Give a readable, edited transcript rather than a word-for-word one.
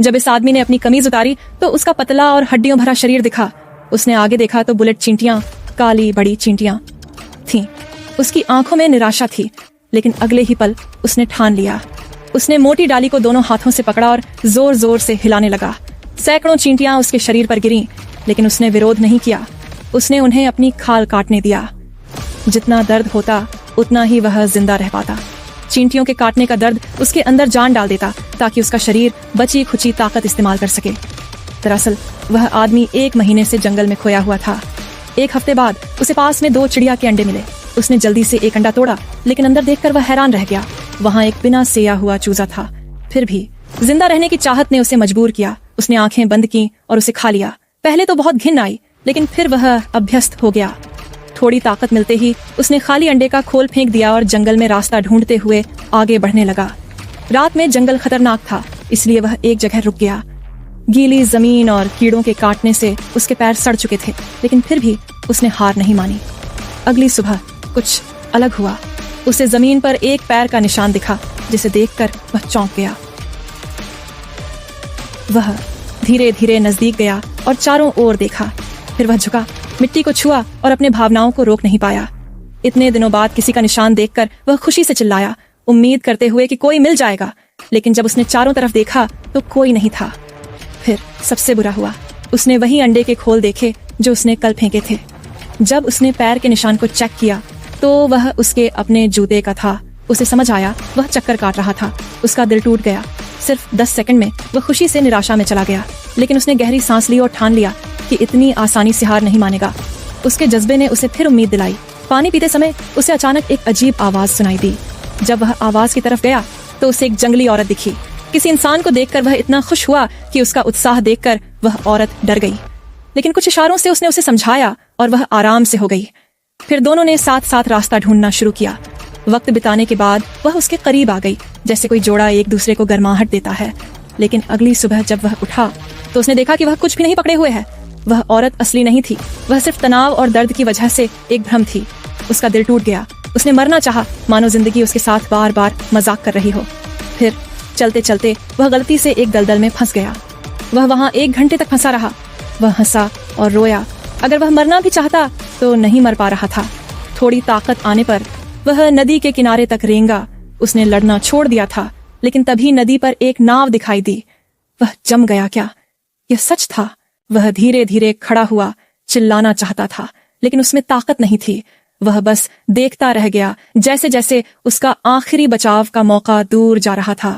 जब इस आदमी ने अपनी कमीज उतारी तो उसका पतला और हड्डियों भरा शरीर दिखा। उसने आगे देखा तो बुलेट चींटियां, काली बड़ी चींटियां थीं। उसकी आंखों में निराशा थी, लेकिन अगले ही पल उसने ठान लिया। उसने मोटी डाली को दोनों हाथों से पकड़ा और जोर जोर से हिलाने लगा। सैकड़ों चींटियां उसके शरीर पर गिरीं, लेकिन उसने विरोध नहीं किया। उसने उन्हें अपनी खाल काटने दिया। जितना दर्द होता उतना ही वह जिंदा रह पाता। चींटियों के काटने का दर्द उसके अंदर जान डाल देता ताकि उसका शरीर बची खुची ताकत इस्तेमाल कर सके। दरअसल वह आदमी 1 महीने से जंगल में खोया हुआ था। 1 हफ्ते बाद उसे पास में 2 चिड़िया के अंडे मिले। उसने जल्दी से एक अंडा तोड़ा, लेकिन अंदर देखकर वह हैरान रह गया। वहाँ एक बिना सेया हुआ चूजा था। फिर भी जिंदा रहने की चाहत ने उसे मजबूर किया। उसने आंखें बंद की और उसे खा लिया। पहले तो बहुत घिन आई, लेकिन फिर वह अभ्यस्त हो गया। थोड़ी ताकत मिलते ही उसने खाली अंडे का खोल फेंक दिया और जंगल में रास्ता ढूंढते हुए आगे बढ़ने लगा। रात में जंगल खतरनाक था, इसलिए वह एक जगह रुक गया। गीली जमीन और कीड़ों के काटने से उसके पैर सड़ चुके थे, लेकिन फिर भी उसने हार नहीं मानी। अगली सुबह कुछ अलग हुआ। उसे जमीन पर एक पैर का निशान दिखा, जिसे देखकर वह चौंक गया। वह धीरे धीरे नजदीक गया और चारों ओर देखा। फिर वह झुका, मिट्टी को छुआ और अपने भावनाओं को रोक नहीं पाया। इतने दिनों बाद किसी का निशान देखकर वह खुशी से चिल्लाया, उम्मीद करते हुए कि कोई मिल जाएगा। लेकिन जब उसने चारों तरफ देखा तो कोई नहीं था। फिर सबसे बुरा हुआ, उसने वही अंडे के खोल देखे जो उसने कल फेंके थे। जब उसने पैर के निशान को चेक किया तो वह उसके अपने जूते का था। उसे समझ आया वह चक्कर काट रहा था। उसका दिल टूट गया। सिर्फ 10 सेकंड में वह खुशी से निराशा में चला गया, लेकिन उसने गहरी सांस ली और ठान लिया कि इतनी आसानी से हार नहीं मानेगा। उसके जज्बे ने उसे फिर उम्मीद दिलाई। पानी पीते समय उसे अचानक एक अजीब आवाज सुनाई दी। जब वह आवाज की तरफ गया तो उसे एक जंगली औरत दिखी। किसी इंसान को देखकर वह इतना खुश हुआ कि उसका उत्साह देखकर वह औरत डर गई, लेकिन कुछ इशारों से उसने उसे समझाया और वह आराम से हो गई। फिर दोनों ने साथ साथ रास्ता ढूंढना शुरू किया। वक्त बिताने के बाद वह उसके करीब आ गई, जैसे कोई जोड़ा एक दूसरे को गर्माहट देता है। लेकिन अगली सुबह जब वह उठा तो उसने देखा कि वह कुछ भी नहीं पकड़े हुए है। वह औरत असली नहीं थी, वह सिर्फ तनाव और दर्द की वजह से एक भ्रम थी। उसका दिल टूट गया। उसने मरना चाहा, मानो जिंदगी उसके साथ बार बार मजाक कर रही हो। फिर चलते चलते वह गलती से एक दलदल में फंस गया। वह वहाँ 1 घंटे तक फंसा रहा। वह हंसा और रोया। अगर वह मरना भी चाहता तो नहीं मर पा रहा था। थोड़ी ताकत आने पर वह नदी के किनारे तक रेंगा। उसने लड़ना छोड़ दिया था, लेकिन तभी नदी पर एक नाव दिखाई दी। वह जम गया क्या? यह सच था। वह धीरे धीरे खड़ा हुआ। चिल्लाना चाहता था, लेकिन उसमें ताकत नहीं थी। वह बस देखता रह गया, जैसे जैसे उसका आखिरी बचाव का मौका दूर जा रहा था।